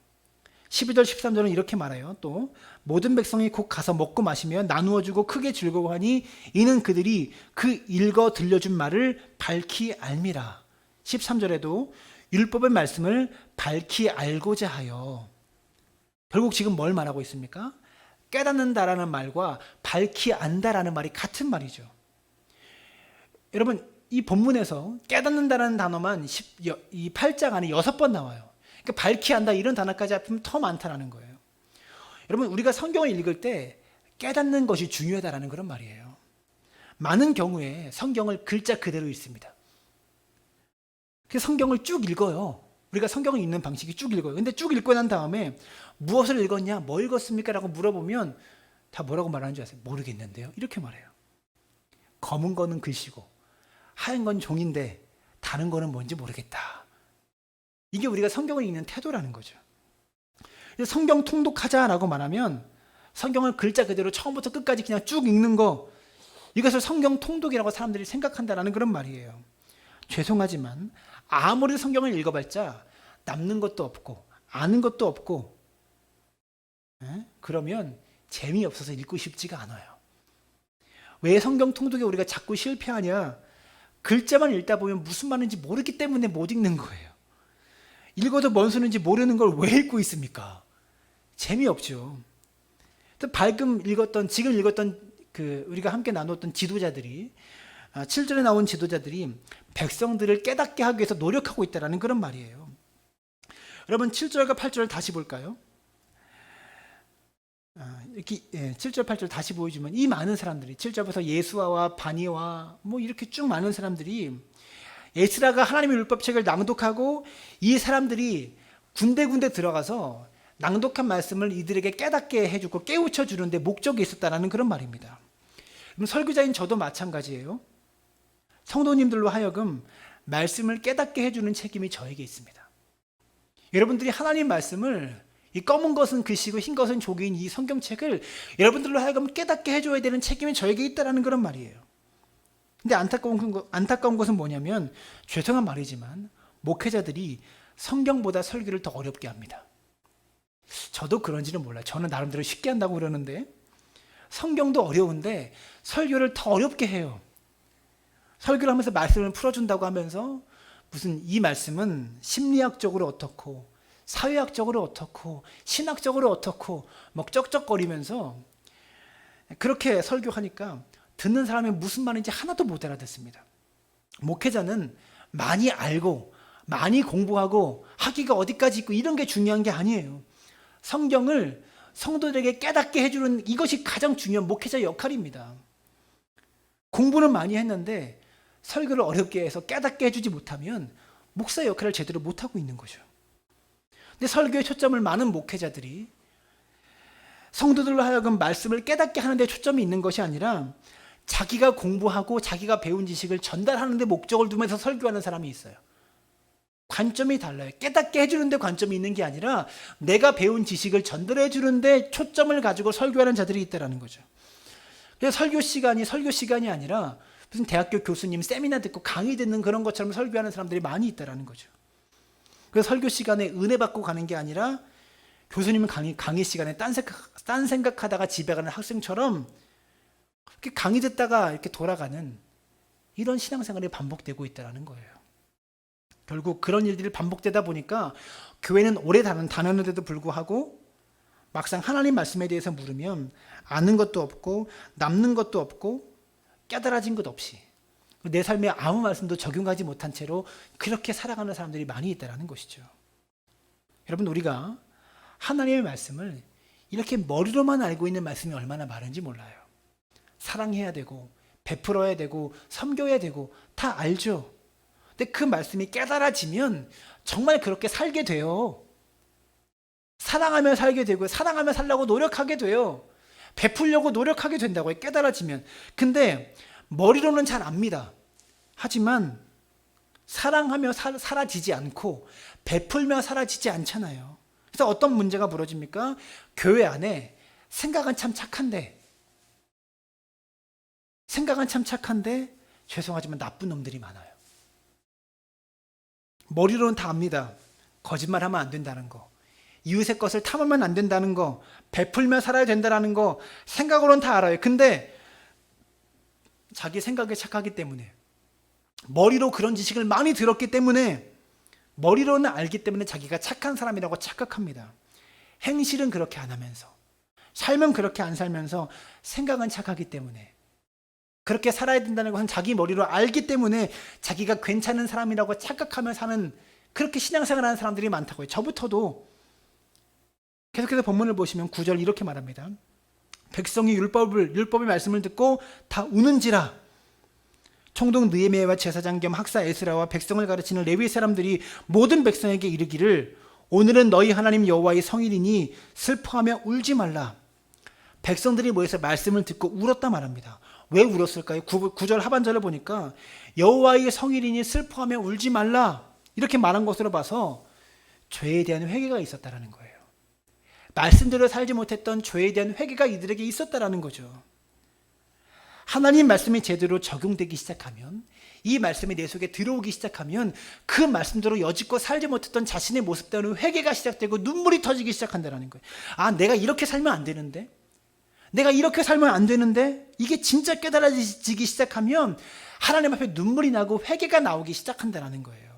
12절 13절은 이렇게 말해요. 또 모든 백성이 곧 가서 먹고 마시며 나누어주고 크게 즐거워하니 이는 그들이 그 읽어 들려준 말을 밝히 알미라. 13절에도 율법의 말씀을 밝히 알고자 하여. 결국 지금 뭘 말하고 있습니까? 깨닫는다라는 말과 밝히 안다라는 말이 같은 말이죠. 여러분, 이 본문에서 깨닫는다라는 단어만 이 8장 안에 6번 나와요. 그러니까 밝히 안다 이런 단어까지 합하면 더 많다라는 거예요. 여러분, 우리가 성경을 읽을 때 깨닫는 것이 중요하다라는 그런 말이에요. 많은 경우에 성경을 글자 그대로 읽습니다. 그래서 성경을 쭉 읽어요. 우리가 성경을 읽는 방식이 쭉 읽어요. 근데 쭉 읽고 난 다음에 무엇을 읽었냐, 뭐 읽었습니까? 라고 물어보면 다 뭐라고 말하는 줄 아세요? 모르겠는데요. 이렇게 말해요. 검은 거는 글씨고 하얀 건 종인데 다른 거는 뭔지 모르겠다. 이게 우리가 성경을 읽는 태도라는 거죠. 그래서 성경 통독하자라고 말하면 성경을 글자 그대로 처음부터 끝까지 그냥 쭉 읽는 거, 이것을 성경 통독이라고 사람들이 생각한다라는 그런 말이에요. 죄송하지만 아무리 성경을 읽어봤자 남는 것도 없고 아는 것도 없고, 그러면 재미없어서 읽고 싶지가 않아요. 왜 성경 통독에 우리가 자꾸 실패하냐? 글자만 읽다 보면 무슨 말인지 모르기 때문에 못 읽는 거예요. 읽어도 뭔 소리인지 모르는 걸 왜 읽고 있습니까? 재미없죠. 또 지금 읽었던 우리가 함께 나눴던 지도자들이, 7절에 나온 지도자들이 백성들을 깨닫게 하기 위해서 노력하고 있다는 그런 말이에요. 여러분 7절과 8절을 다시 볼까요? 이렇게 7절 8절 다시 보여주면 이 많은 사람들이 7절부터 예수아와 바니와 뭐 이렇게 쭉 많은 사람들이 에스라가 하나님의 율법책을 낭독하고 이 사람들이 군데군데 들어가서 낭독한 말씀을 이들에게 깨닫게 해주고 깨우쳐 주는데 목적이 있었다는 그런 말입니다. 그럼 설교자인 저도 마찬가지예요. 성도님들로 하여금 말씀을 깨닫게 해주는 책임이 저에게 있습니다. 여러분들이 하나님 말씀을, 이 검은 것은 글씨고 흰 것은 종이인 이 성경책을 여러분들로 하여금 깨닫게 해줘야 되는 책임이 저에게 있다는 그런 말이에요. 근데 안타까운 것은 뭐냐면, 죄송한 말이지만 목회자들이 성경보다 설교를 더 어렵게 합니다. 저도 그런지는 몰라요. 저는 나름대로 쉽게 한다고 그러는데 성경도 어려운데 설교를 더 어렵게 해요. 설교를 하면서 말씀을 풀어준다고 하면서 무슨 이 말씀은 심리학적으로 어떻고 사회학적으로 어떻고 신학적으로 어떻고 막 쩍쩍거리면서 그렇게 설교하니까 듣는 사람이 무슨 말인지 하나도 못 알아듣습니다. 목회자는 많이 알고 많이 공부하고 학위가 어디까지 있고 이런 게 중요한 게 아니에요. 성경을 성도들에게 깨닫게 해주는 이것이 가장 중요한 목회자의 역할입니다. 공부는 많이 했는데 설교를 어렵게 해서 깨닫게 해주지 못하면 목사의 역할을 제대로 못하고 있는 거죠. 근데 설교에 초점을 많은 목회자들이 성도들로 하여금 말씀을 깨닫게 하는 데 초점이 있는 것이 아니라 자기가 공부하고 자기가 배운 지식을 전달하는 데 목적을 두면서 설교하는 사람이 있어요. 관점이 달라요. 깨닫게 해주는데 관점이 있는 게 아니라 내가 배운 지식을 전달해 주는데 초점을 가지고 설교하는 자들이 있다는 거죠. 그래서 설교 시간이 아니라 무슨 대학교 교수님 세미나 듣고 강의 듣는 그런 것처럼 설교하는 사람들이 많이 있다는 거죠. 그래서 설교 시간에 은혜 받고 가는 게 아니라 교수님은 강의 시간에 딴 생각하다가 집에 가는 학생처럼 이렇게 강의 듣다가 이렇게 돌아가는 이런 신앙생활이 반복되고 있다는 거예요. 결국 그런 일들이 반복되다 보니까 교회는 오래 다녔는데도 불구하고 막상 하나님 말씀에 대해서 물으면 아는 것도 없고 남는 것도 없고 깨달아진 것 없이 내 삶에 아무 말씀도 적용하지 못한 채로 그렇게 살아가는 사람들이 많이 있다는 것이죠. 여러분, 우리가 하나님의 말씀을 이렇게 머리로만 알고 있는 말씀이 얼마나 많은지 몰라요. 사랑해야 되고 베풀어야 되고 섬겨야 되고 다 알죠. 근데 그 말씀이 깨달아지면 정말 그렇게 살게 돼요. 사랑하며 살게 되고 사랑하며 살려고 노력하게 돼요. 베풀려고 노력하게 된다고요. 깨달아지면. 근데 머리로는 잘 압니다. 하지만 사랑하며 사라지지 않고 베풀며 사라지지 않잖아요. 그래서 어떤 문제가 벌어집니까? 교회 안에 생각은 참 착한데 죄송하지만 나쁜 놈들이 많아요. 머리로는 다 압니다. 거짓말하면 안 된다는 거, 이웃의 것을 탐하면 안 된다는 거, 베풀며 살아야 된다는 거 생각으로는 다 알아요. 근데 자기 생각에 착하기 때문에, 머리로 그런 지식을 많이 들었기 때문에, 머리로는 알기 때문에 자기가 착한 사람이라고 착각합니다. 행실은 그렇게 안 하면서, 삶은 그렇게 안 살면서 생각은 착하기 때문에, 그렇게 살아야 된다는 것은 자기 머리로 알기 때문에 자기가 괜찮은 사람이라고 착각하며 사는, 그렇게 신앙생활하는 사람들이 많다고요. 저부터도. 계속해서 본문을 보시면 9절 이렇게 말합니다. 백성이 율법의 말씀을 듣고 다 우는지라. 총독 느헤미야와 제사장 겸 학사 에스라와 백성을 가르치는 레위 사람들이 모든 백성에게 이르기를 오늘은 너희 하나님 여호와의 성일이니 슬퍼하며 울지 말라. 백성들이 모여서 말씀을 듣고 울었다 말합니다. 왜 울었을까요? 9절 하반절을 보니까 여호와의 성일이니 슬퍼하며 울지 말라 이렇게 말한 것으로 봐서 죄에 대한 회개가 있었다라는 거예요. 말씀대로 살지 못했던 죄에 대한 회개가 이들에게 있었다라는 거죠. 하나님 말씀이 제대로 적용되기 시작하면, 이 말씀이 내 속에 들어오기 시작하면 그 말씀대로 여지껏 살지 못했던 자신의 모습대로 회개가 시작되고 눈물이 터지기 시작한다는 거예요. 아, 내가 이렇게 살면 안 되는데, 내가 이렇게 살면 안 되는데, 이게 진짜 깨달아지기 시작하면 하나님 앞에 눈물이 나고 회개가 나오기 시작한다는 거예요.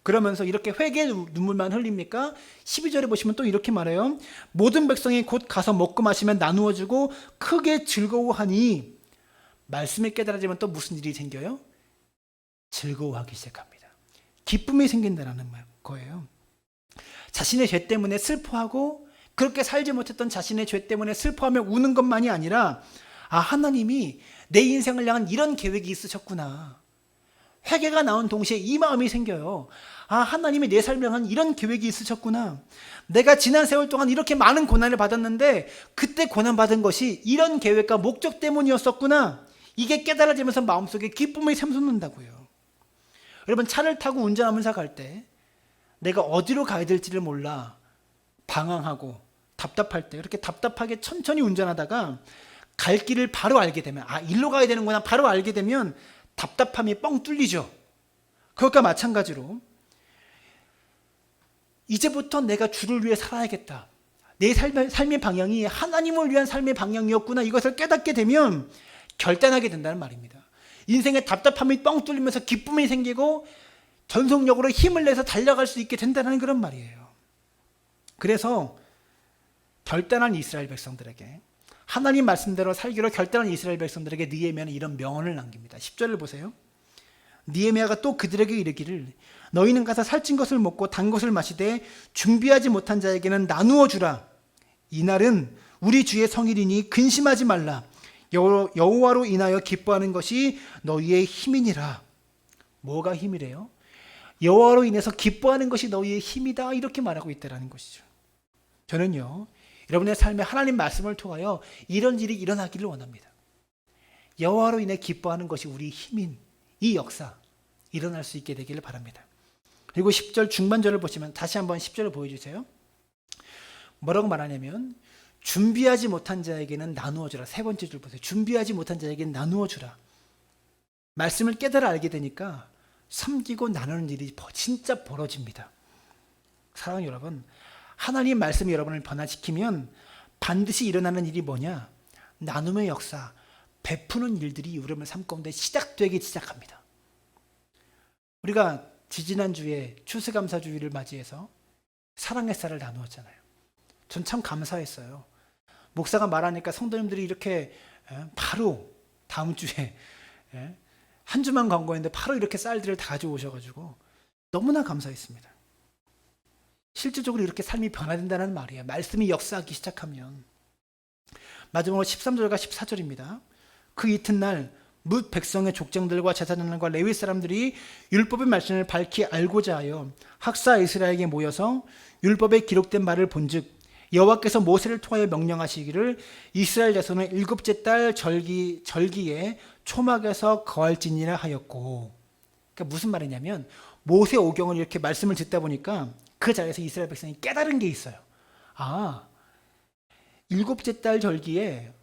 그러면서 이렇게 회개의 눈물만 흘립니까? 12절에 보시면 또 이렇게 말해요. 모든 백성이 곧 가서 먹고 마시면 나누어주고 크게 즐거워하니, 말씀이 깨달아지면 또 무슨 일이 생겨요? 즐거워하기 시작합니다. 기쁨이 생긴다는 거예요. 자신의 죄 때문에 슬퍼하고, 그렇게 살지 못했던 자신의 죄 때문에 슬퍼하며 우는 것만이 아니라, 아, 하나님이 내 인생을 향한 이런 계획이 있으셨구나. 회개가 나온 동시에 이 마음이 생겨요. 아, 하나님이 내 삶을 향한 이런 계획이 있으셨구나. 내가 지난 세월 동안 이렇게 많은 고난을 받았는데 그때 고난받은 것이 이런 계획과 목적 때문이었었구나. 이게 깨달아지면서 마음속에 기쁨이 샘솟는다고요. 여러분, 차를 타고 운전하면서 갈 때 내가 어디로 가야 될지를 몰라 방황하고 답답할 때, 이렇게 답답하게 천천히 운전하다가 갈 길을 바로 알게 되면, 아, 일로 가야 되는구나 바로 알게 되면 답답함이 뻥 뚫리죠. 그것과 마찬가지로 이제부터 내가 주를 위해 살아야겠다. 내 삶의 방향이 하나님을 위한 삶의 방향이었구나. 이것을 깨닫게 되면 결단하게 된다는 말입니다. 인생의 답답함이 뻥 뚫리면서 기쁨이 생기고 전속력으로 힘을 내서 달려갈 수 있게 된다는 그런 말이에요. 그래서 결단한 이스라엘 백성들에게, 하나님 말씀대로 살기로 결단한 이스라엘 백성들에게 느헤미야는 이런 명언을 남깁니다. 10절을 보세요. 느헤미야가 또 그들에게 이르기를 너희는 가서 살찐 것을 먹고 단 것을 마시되 준비하지 못한 자에게는 나누어 주라. 이날은 우리 주의 성일이니 근심하지 말라. 여호와로 인하여 기뻐하는 것이 너희의 힘이니라. 뭐가 힘이래요? 여호와로 인해서 기뻐하는 것이 너희의 힘이다. 이렇게 말하고 있다는 것이죠. 저는요, 여러분의 삶에 하나님 말씀을 통하여 이런 일이 일어나기를 원합니다. 여호와로 인해 기뻐하는 것이 우리 힘인 이 역사 일어날 수 있게 되기를 바랍니다. 그리고 10절 중반절을 보시면 다시 한번 10절을 보여주세요. 뭐라고 말하냐면 준비하지 못한 자에게는 나누어 주라. 세 번째 줄 보세요. 준비하지 못한 자에게는 나누어 주라. 말씀을 깨달아 알게 되니까 섬기고 나누는 일이 진짜 벌어집니다. 사랑하는 여러분, 하나님 말씀이 여러분을 변화시키면 반드시 일어나는 일이 뭐냐? 나눔의 역사, 베푸는 일들이 여러분의 삶 가운데 시작되기 시작합니다. 우리가 지지난주에 추수감사주일을 맞이해서 사랑의 쌀을 나누었잖아요. 전 참 감사했어요. 목사가 말하니까 성도님들이 이렇게 바로 다음 주에 한 주만 광고했는데 바로 이렇게 쌀들을 다 가져오셔가지고 너무나 감사했습니다. 실질적으로 이렇게 삶이 변화된다는 말이에요. 말씀이 역사하기 시작하면. 마지막으로 13절과 14절입니다. 그 이튿날 뭇 백성의 족장들과 제사장들과 레위 사람들이 율법의 말씀을 밝히 알고자 하여 학사 에스라에게 모여서 율법에 기록된 말을 본즉 여호와께서 모세를 통하여 명령하시기를 이스라엘 자손은 일곱째 달 절기에 초막에서 거할지니라 하였고. 그러니까 무슨 말이냐면 모세 오경을 이렇게 말씀을 듣다 보니까 그 자리에서 이스라엘 백성이 깨달은 게 있어요. 아, 일곱째 달 절기에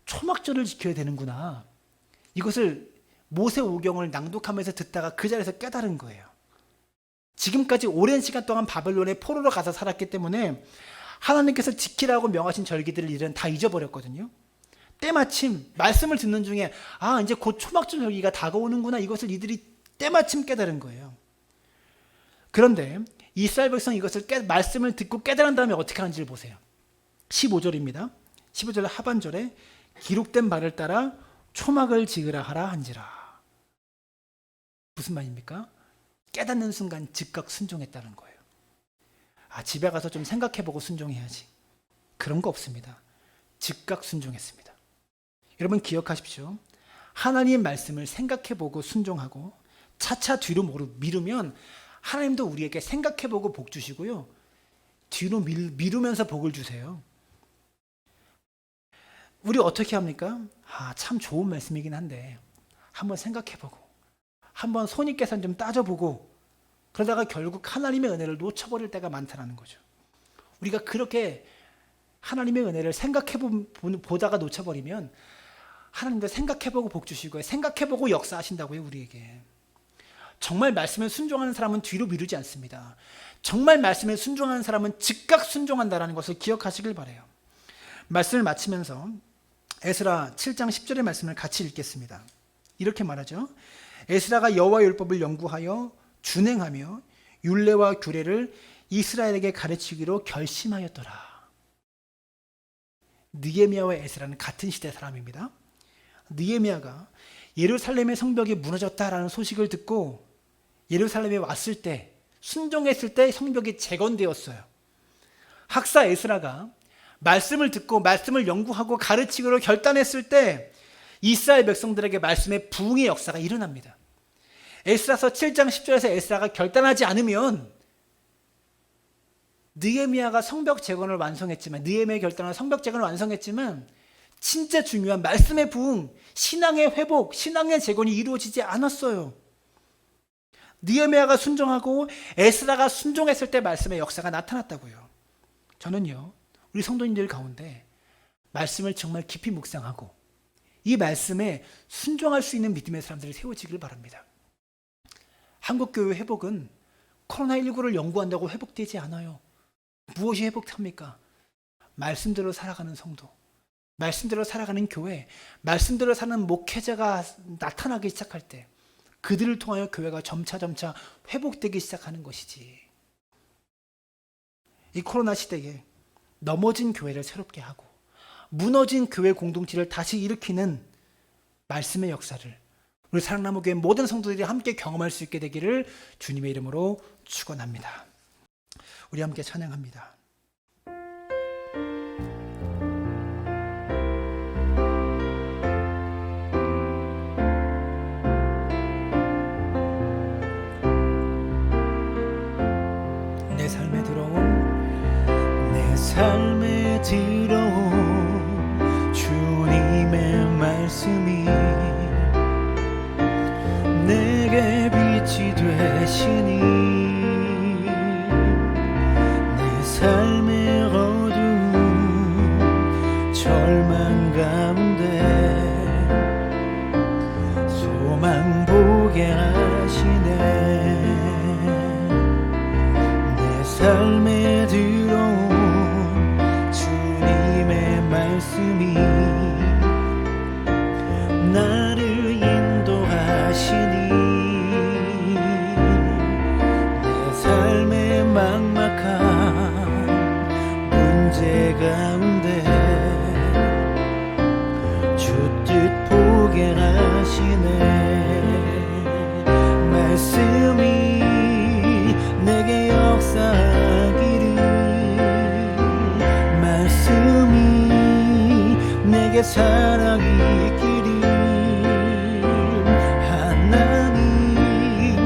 초막절을 지켜야 되는구나. 이것을 모세 오경을 낭독하면서 듣다가 그 자리에서 깨달은 거예요. 지금까지 오랜 시간 동안 바벨론의 포로로 가서 살았기 때문에 하나님께서 지키라고 명하신 절기들을 이들은 다 잊어버렸거든요. 때마침 말씀을 듣는 중에 이제 곧 초막절 절기가 다가오는구나, 이것을 이들이 때마침 깨달은 거예요. 그런데 이스라엘 백성이 이것을 말씀을 듣고 깨달은 다음에 어떻게 하는지를 보세요. 15절입니다. 15절 하반절에 기록된 바를 따라 초막을 지으라 하라 한지라. 무슨 말입니까? 깨닫는 순간 즉각 순종했다는 거예요. 집에 가서 좀 생각해보고 순종해야지. 그런 거 없습니다. 즉각 순종했습니다. 여러분 기억하십시오. 하나님의 말씀을 생각해보고 순종하고 차차 뒤로 미루면 하나님도 우리에게 생각해보고 복 주시고요. 뒤로 미루면서 복을 주세요. 우리 어떻게 합니까? 참 좋은 말씀이긴 한데 한번 생각해보고 한번 손익계산 좀 따져보고 그러다가 결국 하나님의 은혜를 놓쳐버릴 때가 많다는 거죠. 우리가 그렇게 하나님의 은혜를 생각해보다가 놓쳐버리면 하나님도 생각해보고 복 주시고요. 생각해보고 역사하신다고요, 우리에게. 정말 말씀에 순종하는 사람은 뒤로 미루지 않습니다. 정말 말씀에 순종하는 사람은 즉각 순종한다는 것을 기억하시길 바라요. 말씀을 마치면서 에스라 7장 10절의 말씀을 같이 읽겠습니다. 이렇게 말하죠. 에스라가 여호와 율법을 연구하여 준행하며 율례와 규례를 이스라엘에게 가르치기로 결심하였더라. 느헤미야와 에스라는 같은 시대 사람입니다. 느헤미야가 예루살렘의 성벽이 무너졌다라는 소식을 듣고 예루살렘에 왔을 때, 순종했을 때 성벽이 재건되었어요. 학사 에스라가 말씀을 듣고 말씀을 연구하고 가르치기로 결단했을 때 이스라엘 백성들에게 말씀의 부흥의 역사가 일어납니다. 에스라서 7장 10절에서 에스라가 결단하지 않으면 느헤미야가 성벽 재건을 완성했지만, 느헤미야의 결단으로 성벽 재건을 완성했지만 진짜 중요한 말씀의 부흥, 신앙의 회복, 신앙의 재건이 이루어지지 않았어요. 느헤미야가 순종하고 에스라가 순종했을 때 말씀의 역사가 나타났다고요. 저는요, 우리 성도님들 가운데 말씀을 정말 깊이 묵상하고 이 말씀에 순종할 수 있는 믿음의 사람들이 세워지길 바랍니다. 한국교회 회복은 코로나19를 연구한다고 회복되지 않아요. 무엇이 회복합니까? 말씀대로 살아가는 성도, 말씀대로 살아가는 교회, 말씀대로 사는 목회자가 나타나기 시작할 때 그들을 통하여 교회가 점차 회복되기 시작하는 것이지. 이 코로나 시대에 넘어진 교회를 새롭게 하고 무너진 교회 공동체를 다시 일으키는 말씀의 역사를 우리 사랑나무교회 모든 성도들이 함께 경험할 수 있게 되기를 주님의 이름으로 축원합니다. 우리 함께 찬양합니다. 내 삶에 들어온 주님의 말씀이 내게 빛이 되시니 내 삶의 어두운 절망 가운데 소망 보게 하시네. 내 삶에 들어온 주님의 말씀이 문제 가운데 주 뜻 보게 하시네. 말씀이 내게 역사하기를, 말씀이 내게 사랑이 있기를, 하나님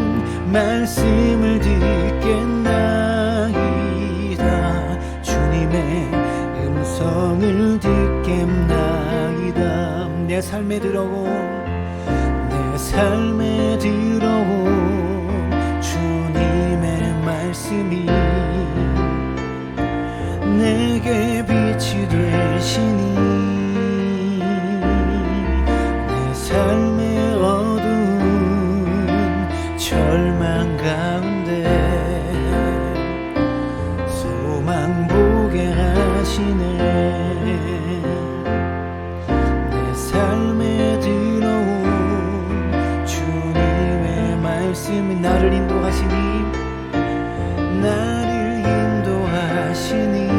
말씀을 듣겠나이다. 주님의 음성을 듣겠나이다. 내 삶에 들어온, 내 삶에 들어온 주님의 말씀이 내게 빛이 되시니, 내 삶의 어두운 절망 가운데 소망 보게 하시네. 내 삶에 들어온 주님의 말씀이 나를 인도하시니, 나를 인도하시니,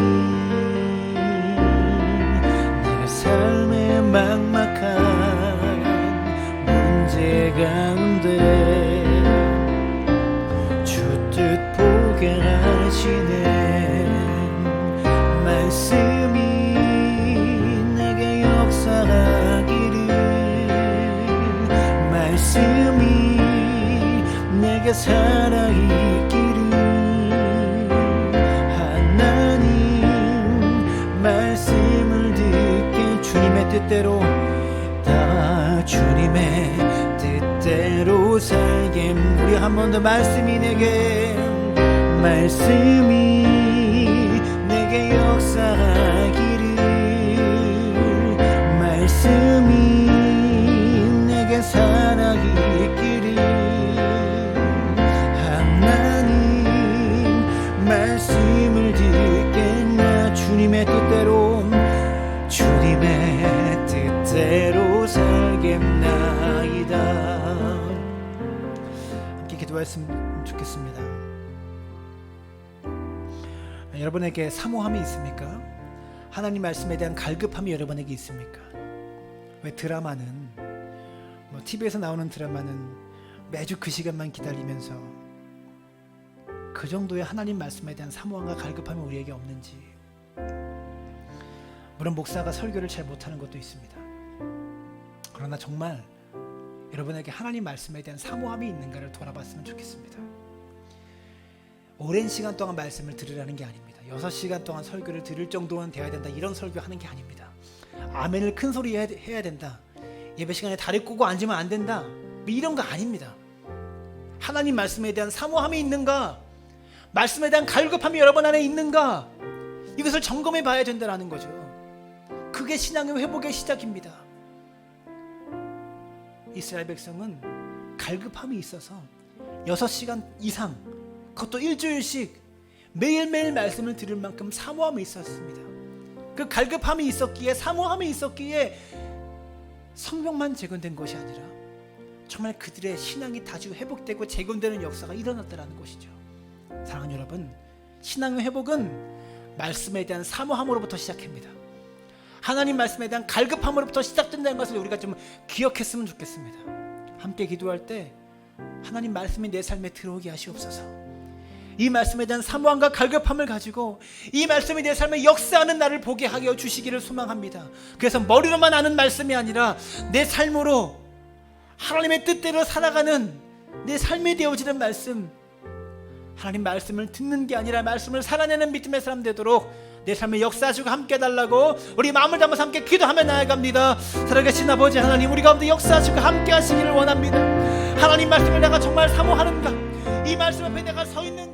내 삶의 막막한 문제 가운데 주 뜻 보게 하시네. 말씀이 내게 역사하기를, 말씀이 내게 사랑이 있기를, 하나님 말씀을 듣게, 주님의 뜻대로 다 주님의 뜻대로 살게. 우리 한 번 더 말씀이 내게, 말씀이 내게 역사하기를, 말씀이 내게 사랑이 있기를, 하나님 말씀을 듣겠나. 주님의 뜻대로, 주님의 뜻대로 살겠나이다. 함께 기도했으면 좋겠습니다. 여러분에게 사모함이 있습니까? 하나님 말씀에 대한 갈급함이 여러분에게 있습니까? 왜 드라마는, TV에서 나오는 드라마는 매주 그 시간만 기다리면서 그 정도의 하나님 말씀에 대한 사모함과 갈급함이 우리에게 없는지. 물론 목사가 설교를 잘 못하는 것도 있습니다. 그러나 정말 여러분에게 하나님 말씀에 대한 사모함이 있는가를 돌아봤으면 좋겠습니다. 오랜 시간 동안 말씀을 들으라는 게 아닙니다. 6시간 동안 설교를 들을 정도는 되어야 된다, 이런 설교하는 게 아닙니다. 아멘을 큰 소리 해야 된다, 예배 시간에 다리 꼬고 앉으면 안 된다, 이런 거 아닙니다. 하나님 말씀에 대한 사모함이 있는가, 말씀에 대한 갈급함이 여러분 안에 있는가, 이것을 점검해 봐야 된다는 거죠. 그게 신앙의 회복의 시작입니다. 이스라엘 백성은 갈급함이 있어서 6시간 이상, 그것도 일주일씩 매일매일 말씀을 들을 만큼 사모함이 있었습니다. 그 갈급함이 있었기에, 사모함이 있었기에 성경만 재건된 것이 아니라 정말 그들의 신앙이 다시 회복되고 재건되는 역사가 일어났다는 것이죠. 사랑하는 여러분, 신앙의 회복은 말씀에 대한 사모함으로부터 시작합니다. 하나님 말씀에 대한 갈급함으로부터 시작된다는 것을 우리가 좀 기억했으면 좋겠습니다. 함께 기도할 때 하나님 말씀이 내 삶에 들어오게 하시옵소서. 이 말씀에 대한 사모함과 갈급함을 가지고 이 말씀이 내 삶에 역사하는 나를 보게 하여 주시기를 소망합니다. 그래서 머리로만 아는 말씀이 아니라 내 삶으로 하나님의 뜻대로 살아가는 내 삶이 되어지는 말씀, 하나님 말씀을 듣는 게 아니라 말씀을 살아내는 믿음의 사람 되도록 내 삶에 역사하시고 함께 해달라고 우리 마음을 담아서 함께 기도하며 나아갑니다. 살아계신 아버지 하나님, 우리 가운데 역사하시고 함께 하시기를 원합니다. 하나님 말씀을 내가 정말 사모하는가, 이 말씀 앞에 내가 서 있는